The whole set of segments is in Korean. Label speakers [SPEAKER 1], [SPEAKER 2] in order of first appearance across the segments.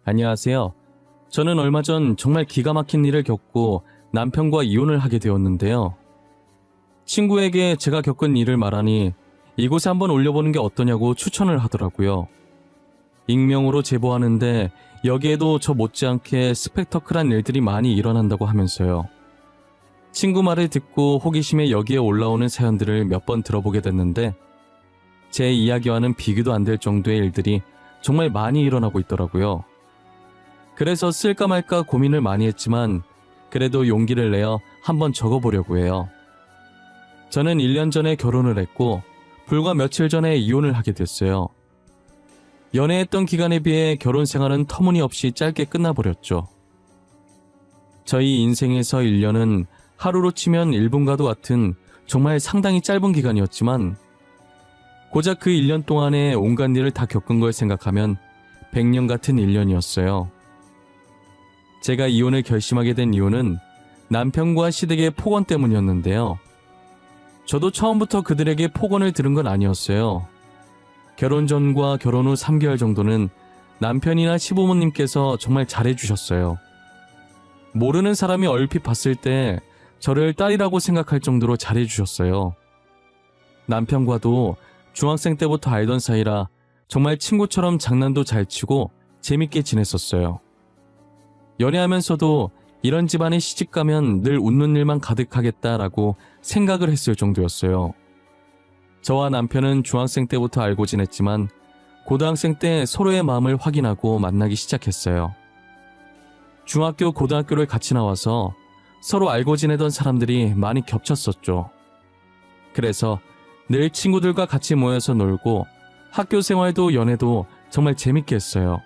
[SPEAKER 1] 안녕하세요. 저는 얼마 전 정말 기가 막힌 일을 겪고 남편과 이혼을 하게 되었는데요. 친구에게 제가 겪은 일을 말하니 이곳에 한번 올려보는 게 어떠냐고 추천을 하더라고요. 익명으로 제보하는데 여기에도 저 못지않게 스펙터클한 일들이 많이 일어난다고 하면서요. 친구 말을 듣고 호기심에 여기에 올라오는 사연들을 몇 번 들어보게 됐는데 제 이야기와는 비교도 안 될 정도의 일들이 정말 많이 일어나고 있더라고요. 그래서 쓸까 말까 고민을 많이 했지만 그래도 용기를 내어 한번 적어보려고 해요. 저는 1년 전에 결혼을 했고 불과 며칠 전에 이혼을 하게 됐어요. 연애했던 기간에 비해 결혼 생활은 터무니없이 짧게 끝나버렸죠. 저희 인생에서 1년은 하루로 치면 1분과도 같은 정말 상당히 짧은 기간이었지만 고작 그 1년 동안에 온갖 일을 다 겪은 걸 생각하면 100년 같은 1년이었어요. 제가 이혼을 결심하게 된 이유는 남편과 시댁의 폭언 때문이었는데요. 저도 처음부터 그들에게 폭언을 들은 건 아니었어요. 결혼 전과 결혼 후 3개월 정도는 남편이나 시부모님께서 정말 잘해주셨어요. 모르는 사람이 얼핏 봤을 때 저를 딸이라고 생각할 정도로 잘해주셨어요. 남편과도 중학생 때부터 알던 사이라 정말 친구처럼 장난도 잘 치고 재밌게 지냈었어요. 연애하면서도 이런 집안에 시집가면 늘 웃는 일만 가득하겠다라고 생각을 했을 정도였어요. 저와 남편은 중학생 때부터 알고 지냈지만 고등학생 때 서로의 마음을 확인하고 만나기 시작했어요. 중학교, 고등학교를 같이 나와서 서로 알고 지내던 사람들이 많이 겹쳤었죠. 그래서 늘 친구들과 같이 모여서 놀고 학교 생활도 연애도 정말 재밌게 했어요.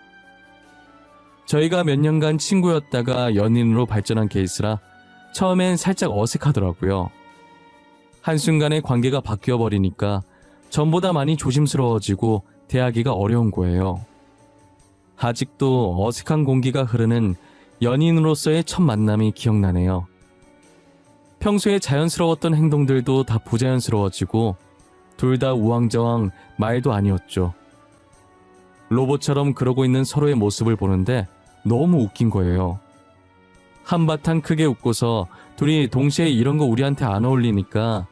[SPEAKER 1] 저희가 몇 년간 친구였다가 연인으로 발전한 케이스라 처음엔 살짝 어색하더라고요. 한순간에 관계가 바뀌어버리니까 전보다 많이 조심스러워지고 대하기가 어려운 거예요. 아직도 어색한 공기가 흐르는 연인으로서의 첫 만남이 기억나네요. 평소에 자연스러웠던 행동들도 다 부자연스러워지고 둘 다 우왕좌왕 말도 아니었죠. 로봇처럼 그러고 있는 서로의 모습을 보는데 너무 웃긴 거예요. 한바탕 크게 웃고서 둘이 동시에 이런 거 우리한테 안 어울리니까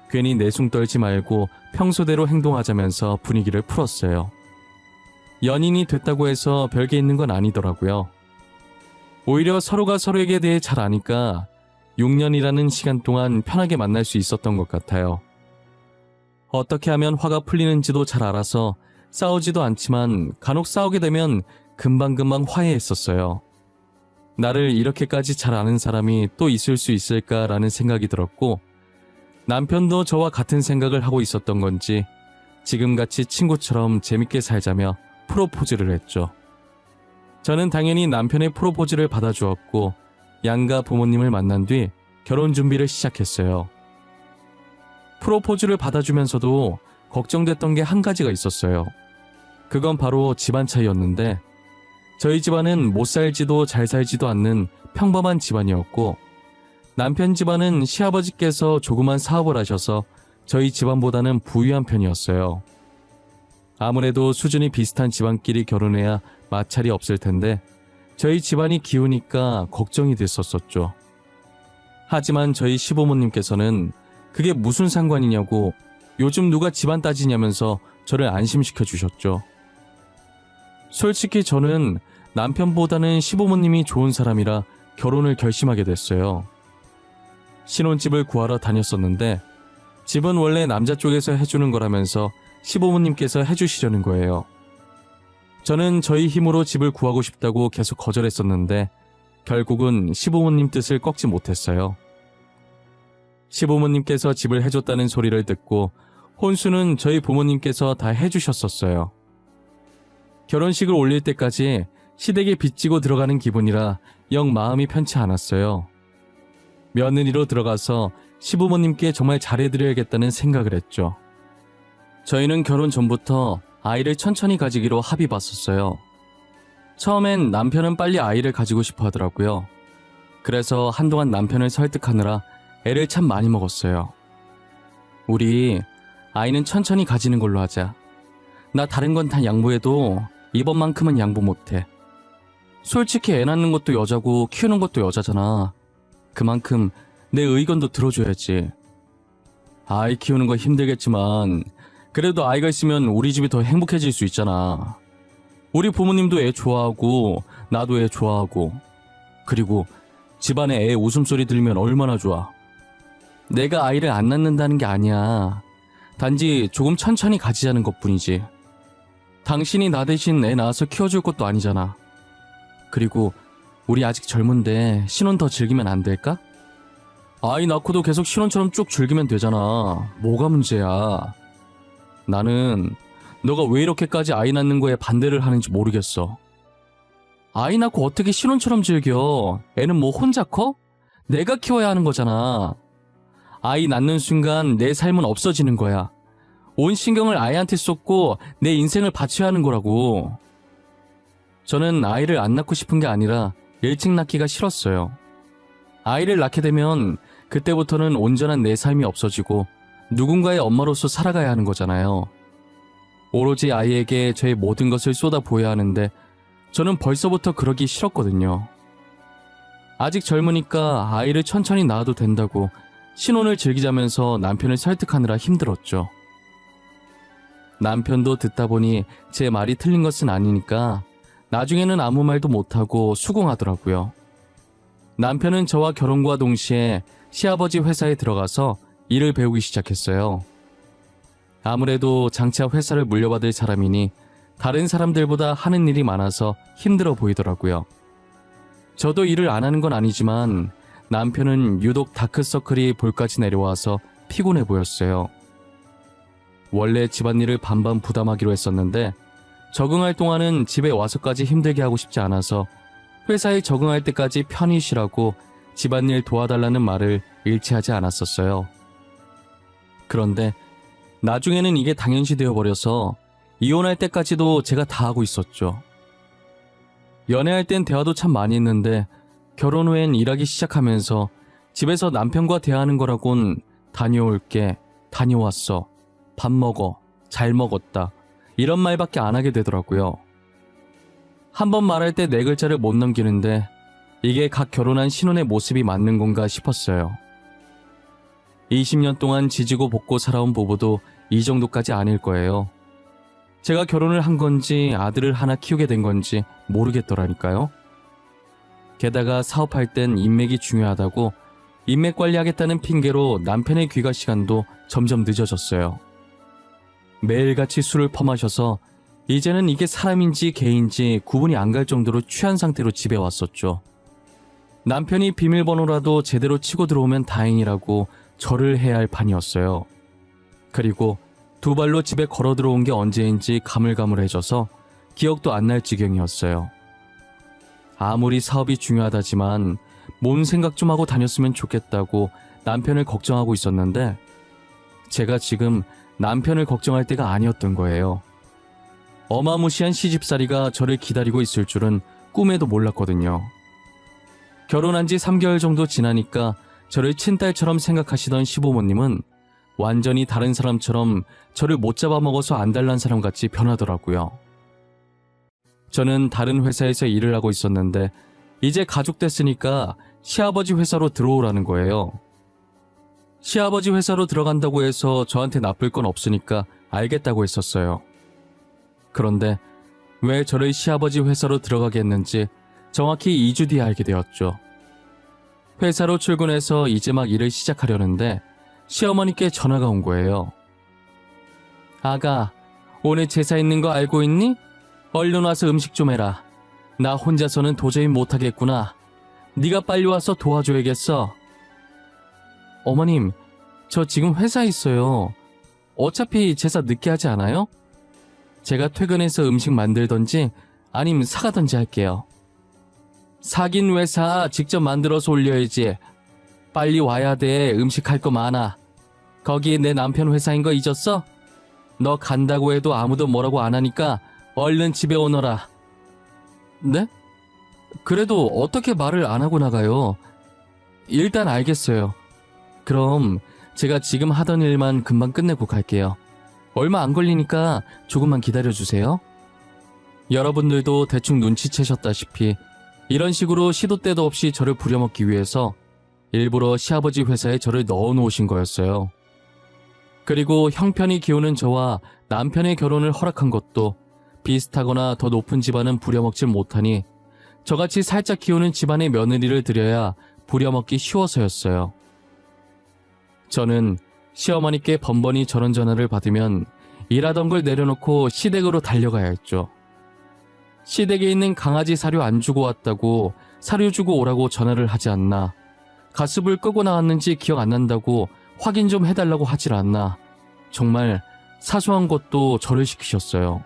[SPEAKER 1] 괜히 내숭 떨지 말고 평소대로 행동하자면서 분위기를 풀었어요. 연인이 됐다고 해서 별게 있는 건 아니더라고요. 오히려 서로가 서로에게 대해 잘 아니까 6년이라는 시간 동안 편하게 만날 수 있었던 것 같아요. 어떻게 하면 화가 풀리는지도 잘 알아서 싸우지도 않지만 간혹 싸우게 되면 금방금방 화해했었어요. 나를 이렇게까지 잘 아는 사람이 또 있을 수 있을까라는 생각이 들었고 남편도 저와 같은 생각을 하고 있었던 건지 지금같이 친구처럼 재밌게 살자며 프로포즈를 했죠. 저는 당연히 남편의 프로포즈를 받아주었고 양가 부모님을 만난 뒤 결혼 준비를 시작했어요. 프로포즈를 받아주면서도 걱정됐던 게 한 가지가 있었어요. 그건 바로 집안 차이였는데 저희 집안은 못 살지도 잘 살지도 않는 평범한 집안이었고 남편 집안은 시아버지께서 조그만 사업을 하셔서 저희 집안보다는 부유한 편이었어요. 아무래도 수준이 비슷한 집안끼리 결혼해야 마찰이 없을 텐데 저희 집안이 기우니까 걱정이 됐었었죠. 하지만 저희 시부모님께서는 그게 무슨 상관이냐고 요즘 누가 집안 따지냐면서 저를 안심시켜 주셨죠. 솔직히 저는 남편보다는 시부모님이 좋은 사람이라 결혼을 결심하게 됐어요. 신혼집을 구하러 다녔었는데 집은 원래 남자 쪽에서 해주는 거라면서 시부모님께서 해주시려는 거예요. 저는 저희 힘으로 집을 구하고 싶다고 계속 거절했었는데 결국은 시부모님 뜻을 꺾지 못했어요. 시부모님께서 집을 해줬다는 소리를 듣고 혼수는 저희 부모님께서 다 해주셨었어요. 결혼식을 올릴 때까지 시댁에 빚지고 들어가는 기분이라 영 마음이 편치 않았어요. 며느리로 들어가서 시부모님께 정말 잘해드려야겠다는 생각을 했죠. 저희는 결혼 전부터 아이를 천천히 가지기로 합의 봤었어요. 처음엔 남편은 빨리 아이를 가지고 싶어 하더라고요. 그래서 한동안 남편을 설득하느라 애를 참 많이 먹었어요. 우리 아이는 천천히 가지는 걸로 하자. 나 다른 건 다 양보해도 이번만큼은 양보 못해. 솔직히 애 낳는 것도 여자고 키우는 것도 여자잖아. 그만큼 내 의견도 들어줘야지. 아이 키우는 거 힘들겠지만 그래도 아이가 있으면 우리 집이 더 행복해질 수 있잖아. 우리 부모님도 애 좋아하고 나도 애 좋아하고 그리고 집안에 애 웃음소리 들리면 얼마나 좋아. 내가 아이를 안 낳는다는 게 아니야. 단지 조금 천천히 가지자는 것뿐이지. 당신이 나 대신 애 낳아서 키워줄 것도 아니잖아. 그리고 우리 아직 젊은데 신혼 더 즐기면 안 될까? 아이 낳고도 계속 신혼처럼 쭉 즐기면 되잖아. 뭐가 문제야. 나는 너가 왜 이렇게까지 아이 낳는 거에 반대를 하는지 모르겠어. 아이 낳고 어떻게 신혼처럼 즐겨. 애는 뭐 혼자 커? 내가 키워야 하는 거잖아. 아이 낳는 순간 내 삶은 없어지는 거야. 온 신경을 아이한테 쏟고 내 인생을 바쳐야 하는 거라고. 저는 아이를 안 낳고 싶은 게 아니라 일찍 낳기가 싫었어요. 아이를 낳게 되면 그때부터는 온전한 내 삶이 없어지고 누군가의 엄마로서 살아가야 하는 거잖아요. 오로지 아이에게 저의 모든 것을 쏟아부어야 하는데 저는 벌써부터 그러기 싫었거든요. 아직 젊으니까 아이를 천천히 낳아도 된다고 신혼을 즐기자면서 남편을 설득하느라 힘들었죠. 남편도 듣다 보니 제 말이 틀린 것은 아니니까 나중에는 아무 말도 못하고 수긍하더라고요. 남편은 저와 결혼과 동시에 시아버지 회사에 들어가서 일을 배우기 시작했어요. 아무래도 장차 회사를 물려받을 사람이니 다른 사람들보다 하는 일이 많아서 힘들어 보이더라고요. 저도 일을 안 하는 건 아니지만 남편은 유독 다크서클이 볼까지 내려와서 피곤해 보였어요. 원래 집안일을 반반 부담하기로 했었는데 적응할 동안은 집에 와서까지 힘들게 하고 싶지 않아서 회사에 적응할 때까지 편히 쉬라고 집안일 도와달라는 말을 일치하지 않았었어요. 그런데 나중에는 이게 당연시 되어버려서 이혼할 때까지도 제가 다 하고 있었죠. 연애할 땐 대화도 참 많이 했는데 결혼 후엔 일하기 시작하면서 집에서 남편과 대화하는 거라곤 다녀올게, 다녀왔어, 밥 먹어, 잘 먹었다 이런 말밖에 안 하게 되더라고요. 한 번 말할 때 4글자를 못 넘기는데 이게 각 결혼한 신혼의 모습이 맞는 건가 싶었어요. 20년 동안 지지고 볶고 살아온 부부도 이 정도까지 아닐 거예요. 제가 결혼을 한 건지 아들을 하나 키우게 된 건지 모르겠더라니까요. 게다가 사업할 땐 인맥이 중요하다고 인맥 관리하겠다는 핑계로 남편의 귀가 시간도 점점 늦어졌어요. 매일같이 술을 퍼마셔서 이제는 이게 사람인지 개인지 구분이 안 갈 정도로 취한 상태로 집에 왔었죠. 남편이 비밀번호라도 제대로 치고 들어오면 다행이라고 절을 해야 할 판이었어요. 그리고 2발로 집에 걸어 들어온 게 언제인지 가물가물해져서 기억도 안 날 지경이었어요. 아무리 사업이 중요하다지만 뭔 생각 좀 하고 다녔으면 좋겠다고 남편을 걱정하고 있었는데 제가 지금 남편을 걱정할 때가 아니었던 거예요. 어마무시한 시집살이가 저를 기다리고 있을 줄은 꿈에도 몰랐거든요. 결혼한 지 3개월 정도 지나니까 저를 친딸처럼 생각하시던 시부모님은 완전히 다른 사람처럼 저를 못 잡아먹어서 안달난 사람같이 변하더라고요. 저는 다른 회사에서 일을 하고 있었는데 이제 가족 됐으니까 시아버지 회사로 들어오라는 거예요. 시아버지 회사로 들어간다고 해서 저한테 나쁠 건 없으니까 알겠다고 했었어요. 그런데 왜 저를 시아버지 회사로 들어가게 했는지 정확히 2주 뒤에 알게 되었죠. 회사로 출근해서 이제 막 일을 시작하려는데 시어머니께 전화가 온 거예요. 아가, 오늘 제사 있는 거 알고 있니? 얼른 와서 음식 좀 해라. 나 혼자서는 도저히 못하겠구나. 네가 빨리 와서 도와줘야겠어. 어머님, 저 지금 회사에 있어요. 어차피 제사 늦게 하지 않아요? 제가 퇴근해서 음식 만들던지 아님 사가던지 할게요. 사긴 왜 사? 직접 만들어서 올려야지. 빨리 와야 돼. 음식 할 거 많아. 거기 내 남편 회사인 거 잊었어? 너 간다고 해도 아무도 뭐라고 안 하니까 얼른 집에 오너라. 네? 그래도 어떻게 말을 안 하고 나가요? 일단 알겠어요. 그럼 제가 지금 하던 일만 금방 끝내고 갈게요. 얼마 안 걸리니까 조금만 기다려주세요. 여러분들도 대충 눈치채셨다시피 이런 식으로 시도 때도 없이 저를 부려먹기 위해서 일부러 시아버지 회사에 저를 넣어놓으신 거였어요. 그리고 형편이 기우는 저와 남편의 결혼을 허락한 것도 비슷하거나 더 높은 집안은 부려먹질 못하니 저같이 살짝 기우는 집안의 며느리를 들여야 부려먹기 쉬워서였어요. 저는 시어머니께 번번이 저런 전화를 받으면 일하던 걸 내려놓고 시댁으로 달려가야 했죠. 시댁에 있는 강아지 사료 안 주고 왔다고 사료 주고 오라고 전화를 하지 않나, 가스불 끄고 나왔는지 기억 안 난다고 확인 좀 해달라고 하질 않나, 정말 사소한 것도 저를 시키셨어요.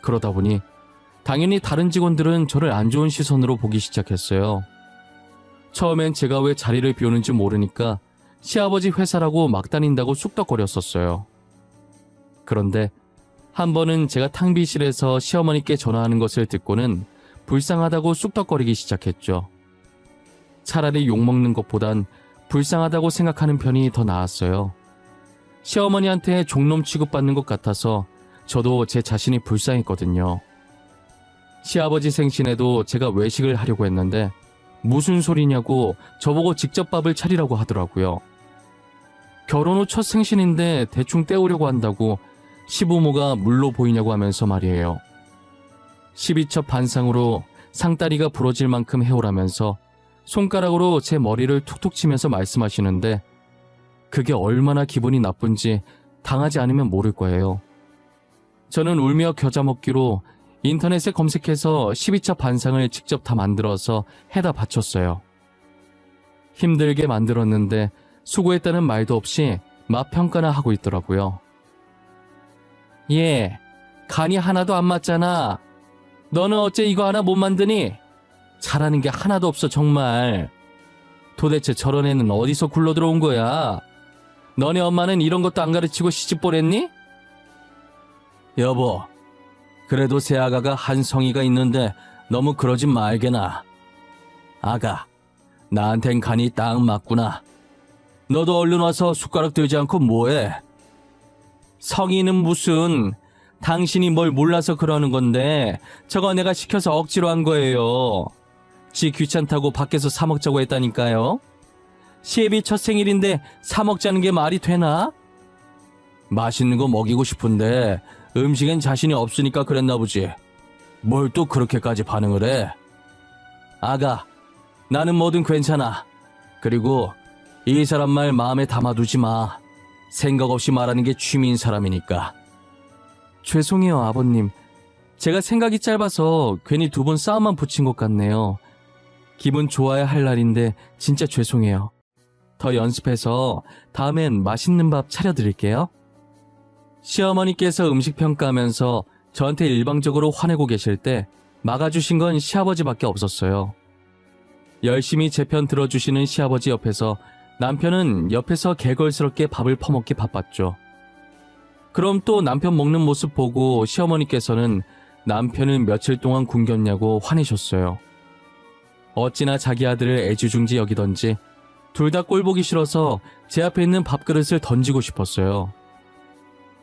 [SPEAKER 1] 그러다 보니 당연히 다른 직원들은 저를 안 좋은 시선으로 보기 시작했어요. 처음엔 제가 왜 자리를 비우는지 모르니까 시아버지 회사라고 막 다닌다고 쑥덕거렸었어요. 그런데 한 번은 제가 탕비실에서 시어머니께 전화하는 것을 듣고는 불쌍하다고 쑥덕거리기 시작했죠. 차라리 욕먹는 것보단 불쌍하다고 생각하는 편이 더 나았어요. 시어머니한테 종놈 취급받는 것 같아서 저도 제 자신이 불쌍했거든요. 시아버지 생신에도 제가 외식을 하려고 했는데 무슨 소리냐고 저보고 직접 밥을 차리라고 하더라고요. 결혼 후 첫 생신인데 대충 때우려고 한다고 시부모가 물로 보이냐고 하면서 말이에요. 12첩 반상으로 상다리가 부러질 만큼 해오라면서 손가락으로 제 머리를 툭툭 치면서 말씀하시는데 그게 얼마나 기분이 나쁜지 당하지 않으면 모를 거예요. 저는 울며 겨자 먹기로 인터넷에 검색해서 12첩 반상을 직접 다 만들어서 해다 바쳤어요. 힘들게 만들었는데 수고했다는 말도 없이 맛 평가나 하고 있더라고요. 얘, 간이 하나도 안 맞잖아. 너는 어째 이거 하나 못 만드니? 잘하는 게 하나도 없어 정말. 도대체 저런 애는 어디서 굴러 들어온 거야? 너네 엄마는 이런 것도 안 가르치고 시집 보냈니? 여보, 그래도 새 아가가 한 성의가 있는데 너무 그러진 말게나. 아가, 나한텐 간이 딱 맞구나. 너도 얼른 와서 숟가락 들지 않고 뭐해? 성의는 무슨, 당신이 뭘 몰라서 그러는 건데 저거 내가 시켜서 억지로 한 거예요. 지 귀찮다고 밖에서 사 먹자고 했다니까요. 시애비 첫 생일인데 사 먹자는 게 말이 되나? 맛있는 거 먹이고 싶은데 음식엔 자신이 없으니까 그랬나 보지. 뭘 또 그렇게까지 반응을 해? 아가, 나는 뭐든 괜찮아. 그리고 이 사람 말 마음에 담아두지 마. 생각 없이 말하는 게 취미인 사람이니까. 죄송해요, 아버님. 제가 생각이 짧아서 괜히 두 분 싸움만 붙인 것 같네요. 기분 좋아야 할 날인데 진짜 죄송해요. 더 연습해서 다음엔 맛있는 밥 차려드릴게요. 시어머니께서 음식 평가하면서 저한테 일방적으로 화내고 계실 때 막아주신 건 시아버지밖에 없었어요. 열심히 제 편 들어주시는 시아버지 옆에서 남편은 옆에서 개걸스럽게 밥을 퍼먹기 바빴죠. 그럼 또 남편 먹는 모습 보고 시어머니께서는 남편은 며칠 동안 굶겼냐고 화내셨어요. 어찌나 자기 아들을 애지중지 여기던지 둘 다 꼴보기 싫어서 제 앞에 있는 밥그릇을 던지고 싶었어요.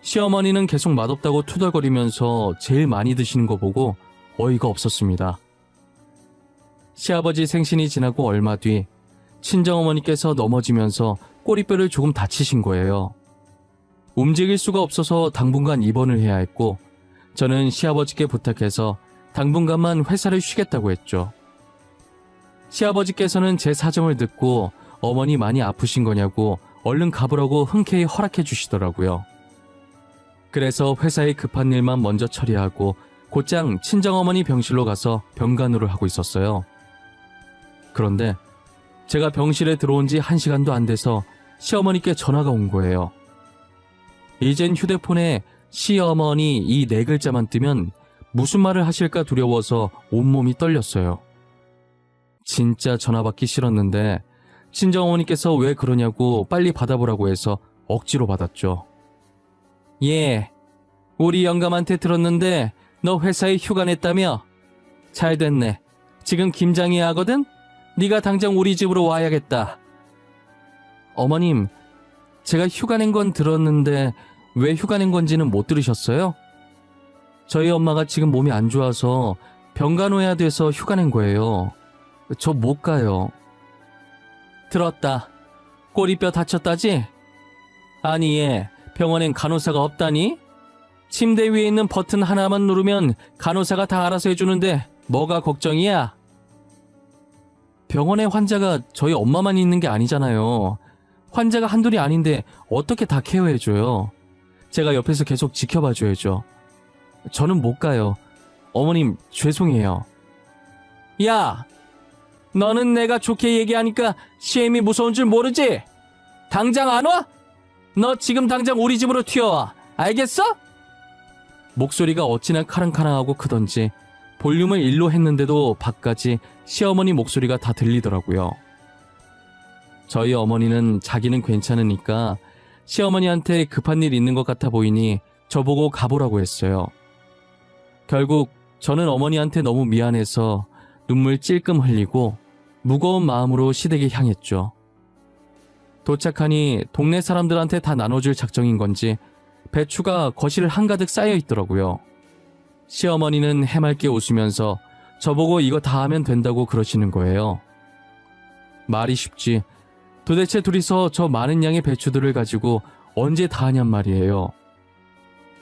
[SPEAKER 1] 시어머니는 계속 맛없다고 투덜거리면서 제일 많이 드시는 거 보고 어이가 없었습니다. 시아버지 생신이 지나고 얼마 뒤 친정어머니께서 넘어지면서 꼬리뼈를 조금 다치신 거예요. 움직일 수가 없어서 당분간 입원을 해야 했고 저는 시아버지께 부탁해서 당분간만 회사를 쉬겠다고 했죠. 시아버지께서는 제 사정을 듣고 어머니 많이 아프신 거냐고 얼른 가보라고 흔쾌히 허락해 주시더라고요. 그래서 회사에 급한 일만 먼저 처리하고 곧장 친정어머니 병실로 가서 병간호를 하고 있었어요. 그런데 제가 병실에 들어온 지 1시간도 안 돼서 시어머니께 전화가 온 거예요. 이젠 휴대폰에 시어머니 이 4글자만 뜨면 무슨 말을 하실까 두려워서 온몸이 떨렸어요. 진짜 전화 받기 싫었는데 친정어머니께서 왜 그러냐고 빨리 받아보라고 해서 억지로 받았죠. 예, 우리 영감한테 들었는데 너 회사에 휴가 냈다며? 잘 됐네. 지금 김장해야 하거든? 네가 당장 우리 집으로 와야겠다. 어머님, 제가 휴가 낸 건 들었는데 왜 휴가 낸 건지는 못 들으셨어요? 저희 엄마가 지금 몸이 안 좋아서 병간호해야 돼서 휴가 낸 거예요. 저 못 가요. 들었다. 꼬리뼈 다쳤다지? 아니 얘 병원엔 간호사가 없다니? 침대 위에 있는 버튼 하나만 누르면 간호사가 다 알아서 해주는데 뭐가 걱정이야? 병원에 환자가 저희 엄마만 있는 게 아니잖아요. 환자가 한둘이 아닌데 어떻게 다 케어해줘요. 제가 옆에서 계속 지켜봐줘야죠. 저는 못 가요. 어머님 죄송해요. 야! 너는 내가 좋게 얘기하니까 시엠이 무서운 줄 모르지? 당장 안 와? 너 지금 당장 우리 집으로 튀어와. 알겠어? 목소리가 어찌나 카랑카랑하고 크던지 볼륨을 1로 했는데도 밖까지 시어머니 목소리가 다 들리더라고요. 저희 어머니는 자기는 괜찮으니까 시어머니한테 급한 일 있는 것 같아 보이니 저보고 가보라고 했어요. 결국 저는 어머니한테 너무 미안해서 눈물 찔끔 흘리고 무거운 마음으로 시댁에 향했죠. 도착하니 동네 사람들한테 다 나눠줄 작정인 건지 배추가 거실 한가득 쌓여 있더라고요. 시어머니는 해맑게 웃으면서 저보고 이거 다 하면 된다고 그러시는 거예요. 말이 쉽지. 도대체 둘이서 저 많은 양의 배추들을 가지고 언제 다 하냔 말이에요.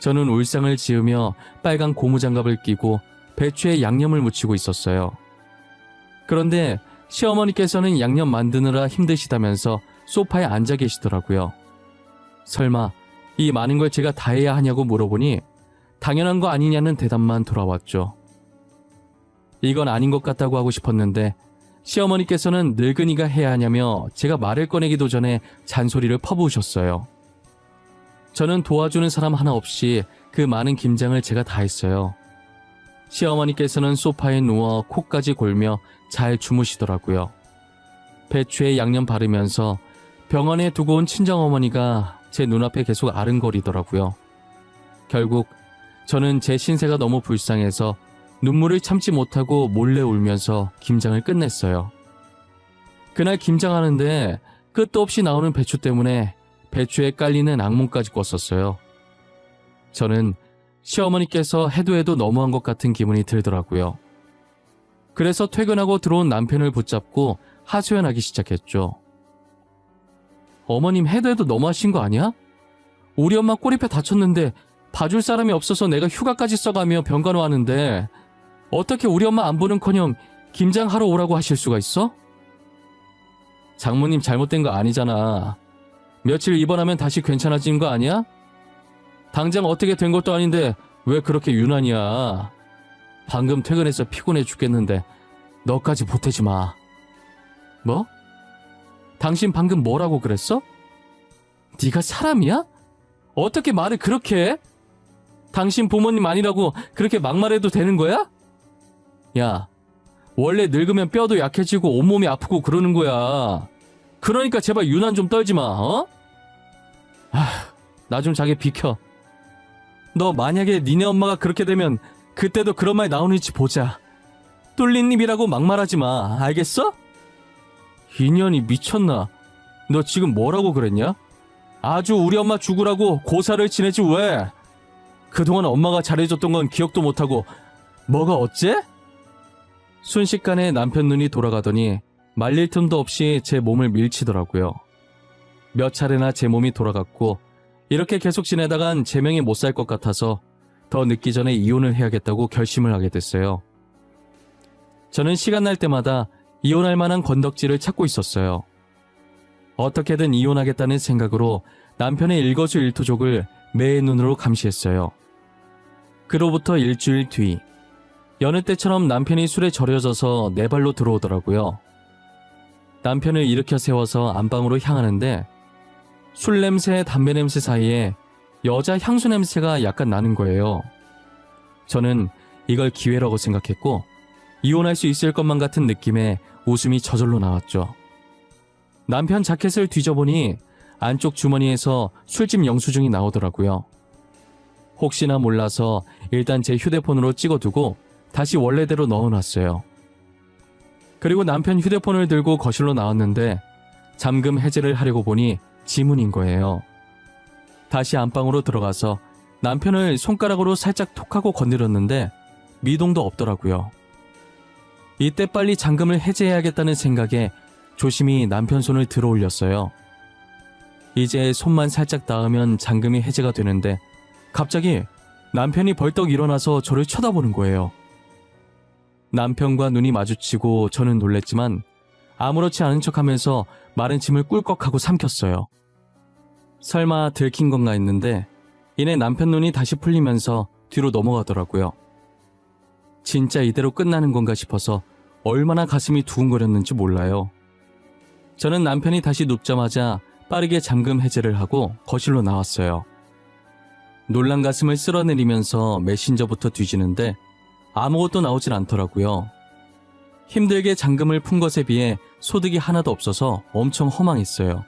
[SPEAKER 1] 저는 울상을 지으며 빨간 고무장갑을 끼고 배추에 양념을 묻히고 있었어요. 그런데 시어머니께서는 양념 만드느라 힘드시다면서 소파에 앉아 계시더라고요. 설마 이 많은 걸 제가 다 해야 하냐고 물어보니 당연한 거 아니냐는 대답만 돌아왔죠. 이건 아닌 것 같다고 하고 싶었는데 시어머니께서는 늙은이가 해야 하냐며 제가 말을 꺼내기도 전에 잔소리를 퍼부으셨어요. 저는 도와주는 사람 하나 없이 그 많은 김장을 제가 다 했어요. 시어머니께서는 소파에 누워 코까지 골며 잘 주무시더라고요. 배추에 양념 바르면서 병원에 두고 온 친정어머니가 제 눈앞에 계속 아른거리더라고요. 결국 저는 제 신세가 너무 불쌍해서 눈물을 참지 못하고 몰래 울면서 김장을 끝냈어요. 그날 김장하는데 끝도 없이 나오는 배추 때문에 배추에 깔리는 악몽까지 꿨었어요. 저는 시어머니께서 해도 너무한 것 같은 기분이 들더라고요. 그래서 퇴근하고 들어온 남편을 붙잡고 하소연하기 시작했죠. 어머님 해도 너무하신 거 아니야? 우리 엄마 꼬리뼈 다쳤는데 봐줄 사람이 없어서 내가 휴가까지 써가며 병간호하는데 어떻게 우리 엄마 안 보는커녕 김장하러 오라고 하실 수가 있어? 장모님 잘못된 거 아니잖아. 며칠 입원하면 다시 괜찮아지는 거 아니야? 당장 어떻게 된 것도 아닌데 왜 그렇게 유난이야. 방금 퇴근해서 피곤해 죽겠는데 너까지 보태지 마. 뭐? 당신 방금 뭐라고 그랬어? 네가 사람이야? 어떻게 말을 그렇게 해? 당신 부모님 아니라고 그렇게 막말해도 되는 거야? 야, 원래 늙으면 뼈도 약해지고 온몸이 아프고 그러는 거야. 그러니까 제발 유난 좀 떨지 마, 어? 나 좀 자기 비켜. 너 만약에 니네 엄마가 그렇게 되면 그때도 그런 말 나오는지 보자. 뚫린 입이라고 막말하지 마, 알겠어? 인연이 미쳤나? 너 지금 뭐라고 그랬냐? 아주 우리 엄마 죽으라고 고사를 지내지 왜? 그동안 엄마가 잘해줬던 건 기억도 못하고 뭐가 어째? 순식간에 남편 눈이 돌아가더니 말릴 틈도 없이 제 몸을 밀치더라고요. 몇 차례나 제 몸이 돌아갔고 이렇게 계속 지내다간 제 명이 못 살 것 같아서 더 늦기 전에 이혼을 해야겠다고 결심을 하게 됐어요. 저는 시간 날 때마다 이혼할 만한 건덕지를 찾고 있었어요. 어떻게든 이혼하겠다는 생각으로 남편의 일거수일투족을 매의 눈으로 감시했어요. 그로부터 일주일 뒤, 여느 때처럼 남편이 술에 절여져서 내 발로 들어오더라고요. 남편을 일으켜 세워서 안방으로 향하는데 술 냄새, 담배 냄새 사이에 여자 향수 냄새가 약간 나는 거예요. 저는 이걸 기회라고 생각했고 이혼할 수 있을 것만 같은 느낌에 웃음이 저절로 나왔죠. 남편 자켓을 뒤져보니 안쪽 주머니에서 술집 영수증이 나오더라고요. 혹시나 몰라서 일단 제 휴대폰으로 찍어두고 다시 원래대로 넣어놨어요. 그리고 남편 휴대폰을 들고 거실로 나왔는데 잠금 해제를 하려고 보니 지문인 거예요. 다시 안방으로 들어가서 남편을 손가락으로 살짝 톡하고 건드렸는데 미동도 없더라고요. 이때 빨리 잠금을 해제해야겠다는 생각에 조심히 남편 손을 들어 올렸어요. 이제 손만 살짝 닿으면 잠금이 해제가 되는데 갑자기 남편이 벌떡 일어나서 저를 쳐다보는 거예요. 남편과 눈이 마주치고 저는 놀랬지만 아무렇지 않은 척하면서 마른 침을 꿀꺽하고 삼켰어요. 설마 들킨 건가 했는데 이내 남편 눈이 다시 풀리면서 뒤로 넘어가더라고요. 진짜 이대로 끝나는 건가 싶어서 얼마나 가슴이 두근거렸는지 몰라요. 저는 남편이 다시 눕자마자 빠르게 잠금 해제를 하고 거실로 나왔어요. 놀란 가슴을 쓸어내리면서 메신저부터 뒤지는데 아무것도 나오질 않더라고요. 힘들게 잠금을 푼 것에 비해 소득이 하나도 없어서 엄청 허망했어요.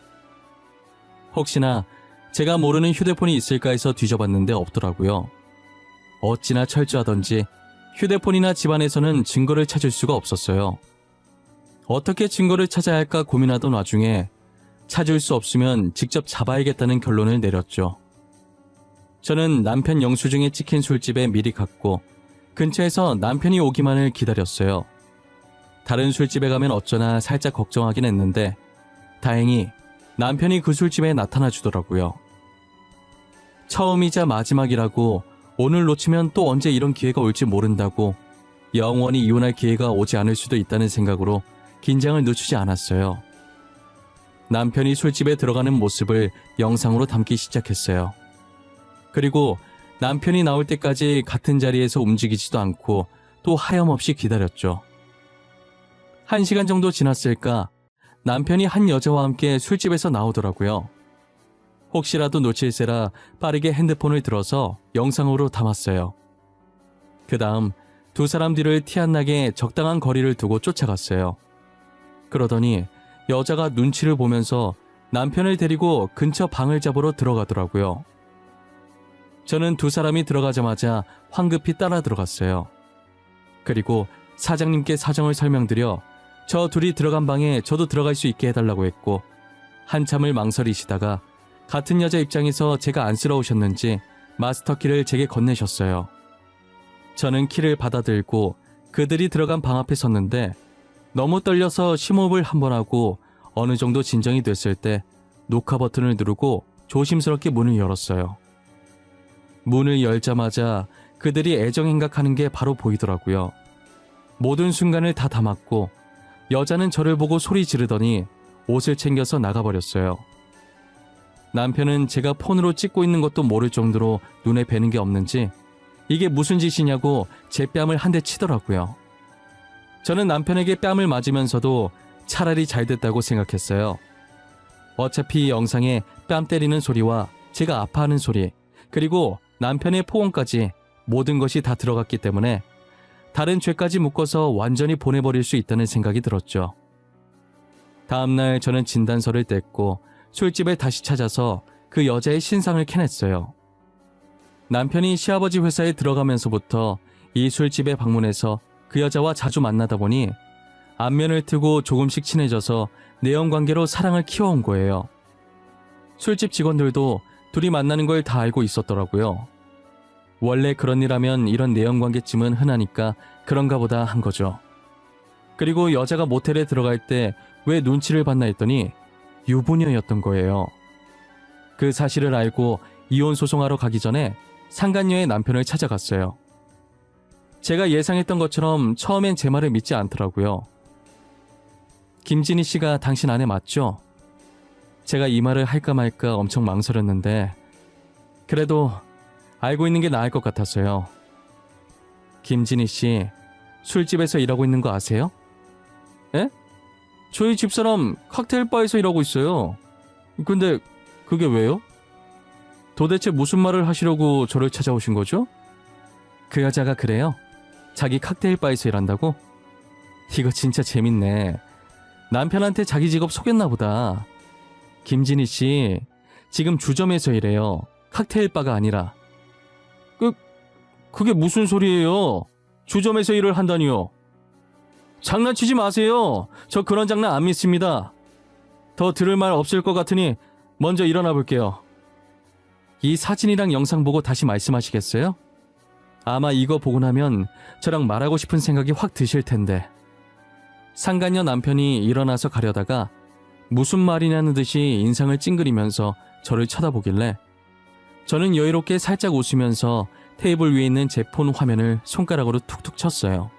[SPEAKER 1] 혹시나 제가 모르는 휴대폰이 있을까 해서 뒤져봤는데 없더라고요. 어찌나 철저하던지 휴대폰이나 집안에서는 증거를 찾을 수가 없었어요. 어떻게 증거를 찾아야 할까 고민하던 와중에 찾을 수 없으면 직접 잡아야겠다는 결론을 내렸죠. 저는 남편 영수증에 찍힌 술집에 미리 갔고 근처에서 남편이 오기만을 기다렸어요. 다른 술집에 가면 어쩌나 살짝 걱정하긴 했는데 다행히 남편이 그 술집에 나타나 주더라고요. 처음이자 마지막이라고 오늘 놓치면 또 언제 이런 기회가 올지 모른다고 영원히 이혼할 기회가 오지 않을 수도 있다는 생각으로 긴장을 늦추지 않았어요. 남편이 술집에 들어가는 모습을 영상으로 담기 시작했어요. 그리고 남편이 나올 때까지 같은 자리에서 움직이지도 않고 또 하염없이 기다렸죠. 1시간 정도 지났을까 남편이 한 여자와 함께 술집에서 나오더라고요. 혹시라도 놓칠세라 빠르게 핸드폰을 들어서 영상으로 담았어요. 그 다음 두 사람 뒤를 티 안 나게 적당한 거리를 두고 쫓아갔어요. 그러더니 여자가 눈치를 보면서 남편을 데리고 근처 방을 잡으러 들어가더라고요. 저는 두 사람이 들어가자마자 황급히 따라 들어갔어요. 그리고 사장님께 사정을 설명드려 저 둘이 들어간 방에 저도 들어갈 수 있게 해달라고 했고 한참을 망설이시다가 같은 여자 입장에서 제가 안쓰러우셨는지 마스터키를 제게 건네셨어요. 저는 키를 받아들고 그들이 들어간 방 앞에 섰는데 너무 떨려서 심호흡을 한번 하고 어느 정도 진정이 됐을 때 녹화 버튼을 누르고 조심스럽게 문을 열었어요. 문을 열자마자 그들이 애정행각하는 게 바로 보이더라고요. 모든 순간을 다 담았고 여자는 저를 보고 소리 지르더니 옷을 챙겨서 나가버렸어요. 남편은 제가 폰으로 찍고 있는 것도 모를 정도로 눈에 뵈는 게 없는지 이게 무슨 짓이냐고 제 뺨을 한 대 치더라고요. 저는 남편에게 뺨을 맞으면서도 차라리 잘 됐다고 생각했어요. 어차피 영상에 뺨 때리는 소리와 제가 아파하는 소리 그리고 남편의 포옹까지 모든 것이 다 들어갔기 때문에 다른 죄까지 묶어서 완전히 보내버릴 수 있다는 생각이 들었죠. 다음날 저는 진단서를 뗐고 술집에 다시 찾아서 그 여자의 신상을 캐냈어요. 남편이 시아버지 회사에 들어가면서부터 이 술집에 방문해서 그 여자와 자주 만나다 보니 안면을 트고 조금씩 친해져서 내연관계로 사랑을 키워온 거예요. 술집 직원들도 둘이 만나는 걸 다 알고 있었더라고요. 원래 그런 일 하면 이런 내연관계쯤은 흔하니까 그런가 보다 한 거죠. 그리고 여자가 모텔에 들어갈 때 왜 눈치를 봤나 했더니 유부녀였던 거예요. 그 사실을 알고 이혼 소송하러 가기 전에 상간녀의 남편을 찾아갔어요. 제가 예상했던 것처럼 처음엔 제 말을 믿지 않더라고요. 김진희 씨가 당신 아내 맞죠? 제가 이 말을 할까 말까 엄청 망설였는데 그래도 알고 있는 게 나을 것 같았어요. 김진희 씨 술집에서 일하고 있는 거 아세요? 에? 저희 집사람 칵테일 바에서 일하고 있어요. 근데 그게 왜요? 도대체 무슨 말을 하시려고 저를 찾아오신 거죠? 그 여자가 그래요. 자기 칵테일 바에서 일한다고? 이거 진짜 재밌네. 남편한테 자기 직업 속였나 보다. 김진희 씨 지금 주점에서 일해요. 칵테일 바가 아니라. 그게 무슨 소리예요? 주점에서 일을 한다니요? 장난치지 마세요. 저 그런 장난 안 믿습니다. 더 들을 말 없을 것 같으니 먼저 일어나 볼게요. 이 사진이랑 영상 보고 다시 말씀하시겠어요? 아마 이거 보고 나면 저랑 말하고 싶은 생각이 확 드실 텐데. 상간녀 남편이 일어나서 가려다가 무슨 말이냐는 듯이 인상을 찡그리면서 저를 쳐다보길래 저는 여유롭게 살짝 웃으면서 테이블 위에 있는 제 폰 화면을 손가락으로 툭툭 쳤어요.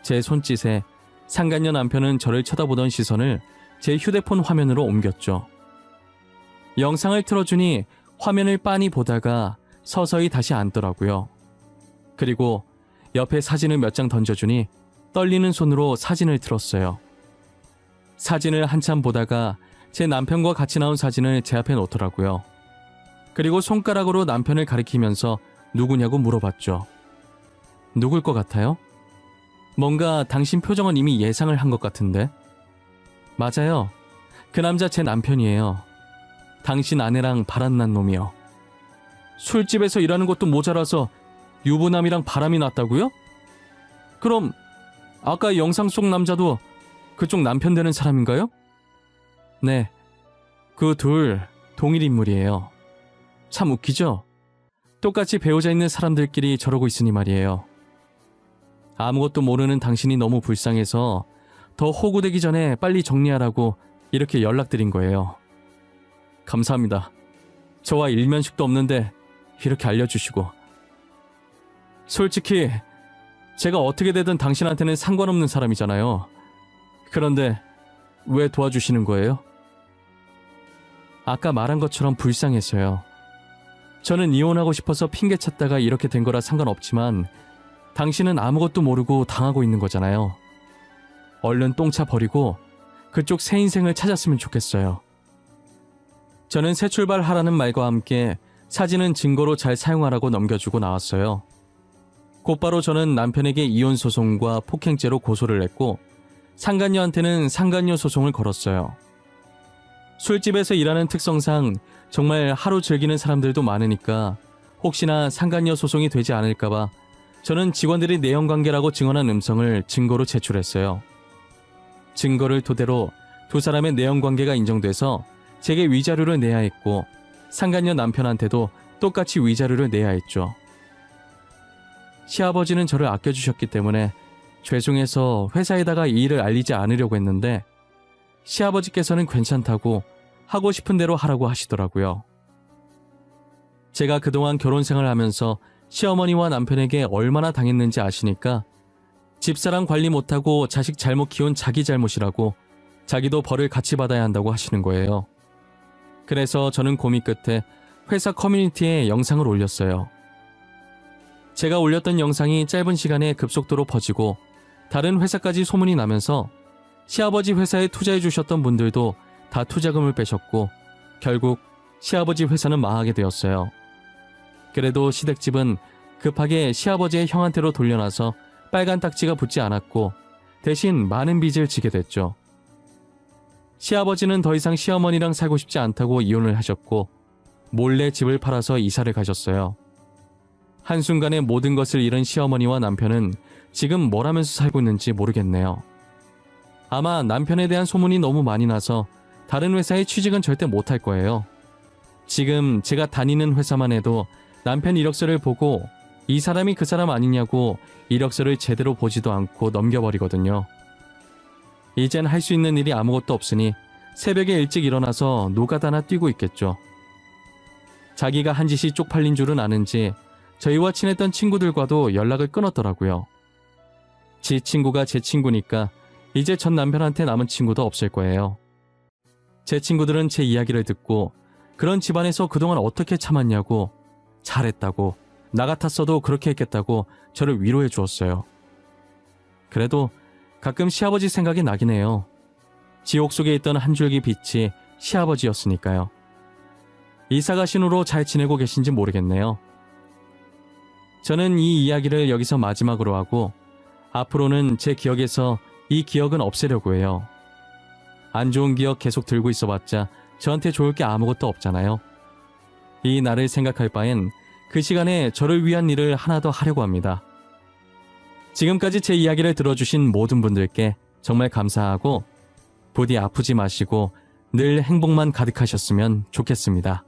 [SPEAKER 1] 제 손짓에 상간녀 남편은 저를 쳐다보던 시선을 제 휴대폰 화면으로 옮겼죠. 영상을 틀어주니 화면을 빤히 보다가 서서히 다시 앉더라고요. 그리고 옆에 사진을 몇 장 던져주니 떨리는 손으로 사진을 틀었어요. 사진을 한참 보다가 제 남편과 같이 나온 사진을 제 앞에 놓더라고요. 그리고 손가락으로 남편을 가리키면서 누구냐고 물어봤죠. 누굴 것 같아요? 뭔가 당신 표정은 이미 예상을 한 것 같은데. 맞아요. 그 남자 제 남편이에요. 당신 아내랑 바람난 놈이요. 술집에서 일하는 것도 모자라서 유부남이랑 바람이 났다고요? 그럼 아까 영상 속 남자도 그쪽 남편 되는 사람인가요? 네, 그 둘 동일 인물이에요. 참 웃기죠? 똑같이 배우자 있는 사람들끼리 저러고 있으니 말이에요. 아무것도 모르는 당신이 너무 불쌍해서 더 호구되기 전에 빨리 정리하라고 이렇게 연락드린 거예요. 감사합니다. 저와 일면식도 없는데 이렇게 알려주시고. 솔직히 제가 어떻게 되든 당신한테는 상관없는 사람이잖아요. 그런데 왜 도와주시는 거예요? 아까 말한 것처럼 불쌍해서요. 저는 이혼하고 싶어서 핑계 찾다가 이렇게 된 거라 상관없지만 당신은 아무것도 모르고 당하고 있는 거잖아요. 얼른 똥차 버리고 그쪽 새 인생을 찾았으면 좋겠어요. 저는 새 출발하라는 말과 함께 사진은 증거로 잘 사용하라고 넘겨주고 나왔어요. 곧바로 저는 남편에게 이혼 소송과 폭행죄로 고소를 했고 상간녀한테는 상간녀 소송을 걸었어요. 술집에서 일하는 특성상 정말 하루 즐기는 사람들도 많으니까 혹시나 상간녀 소송이 되지 않을까봐 저는 직원들이 내연관계라고 증언한 음성을 증거로 제출했어요. 증거를 토대로 두 사람의 내연관계가 인정돼서 제게 위자료를 내야 했고 상간녀 남편한테도 똑같이 위자료를 내야 했죠. 시아버지는 저를 아껴주셨기 때문에 죄송해서 회사에다가 이 일을 알리지 않으려고 했는데 시아버지께서는 괜찮다고 하고 싶은 대로 하라고 하시더라고요. 제가 그동안 결혼 생활하면서 시어머니와 남편에게 얼마나 당했는지 아시니까 집사람 관리 못하고 자식 잘못 키운 자기 잘못이라고 자기도 벌을 같이 받아야 한다고 하시는 거예요. 그래서 저는 고민 끝에 회사 커뮤니티에 영상을 올렸어요. 제가 올렸던 영상이 짧은 시간에 급속도로 퍼지고 다른 회사까지 소문이 나면서 시아버지 회사에 투자해 주셨던 분들도 다 투자금을 빼셨고 결국 시아버지 회사는 망하게 되었어요. 그래도 시댁집은 급하게 시아버지의 형한테로 돌려놔서 빨간 딱지가 붙지 않았고 대신 많은 빚을 지게 됐죠. 시아버지는 더 이상 시어머니랑 살고 싶지 않다고 이혼을 하셨고 몰래 집을 팔아서 이사를 가셨어요. 한순간에 모든 것을 잃은 시어머니와 남편은 지금 뭘 하면서 살고 있는지 모르겠네요. 아마 남편에 대한 소문이 너무 많이 나서 다른 회사에 취직은 절대 못할 거예요. 지금 제가 다니는 회사만 해도 남편 이력서를 보고 이 사람이 그 사람 아니냐고 이력서를 제대로 보지도 않고 넘겨버리거든요. 이젠 할 수 있는 일이 아무것도 없으니 새벽에 일찍 일어나서 노가다나 뛰고 있겠죠. 자기가 한 짓이 쪽팔린 줄은 아는지 저희와 친했던 친구들과도 연락을 끊었더라고요. 지 친구가 제 친구니까 이제 전 남편한테 남은 친구도 없을 거예요. 제 친구들은 제 이야기를 듣고 그런 집안에서 그동안 어떻게 참았냐고, 잘했다고, 나 같았어도 그렇게 했겠다고 저를 위로해 주었어요. 그래도 가끔 시아버지 생각이 나긴 해요. 지옥 속에 있던 한 줄기 빛이 시아버지였으니까요. 이사 가신 후로 잘 지내고 계신지 모르겠네요. 저는 이 이야기를 여기서 마지막으로 하고 앞으로는 제 기억에서 이 기억은 없애려고 해요. 안 좋은 기억 계속 들고 있어봤자 저한테 좋을 게 아무것도 없잖아요. 이 날을 생각할 바엔 그 시간에 저를 위한 일을 하나 더 하려고 합니다. 지금까지 제 이야기를 들어주신 모든 분들께 정말 감사하고 부디 아프지 마시고 늘 행복만 가득하셨으면 좋겠습니다.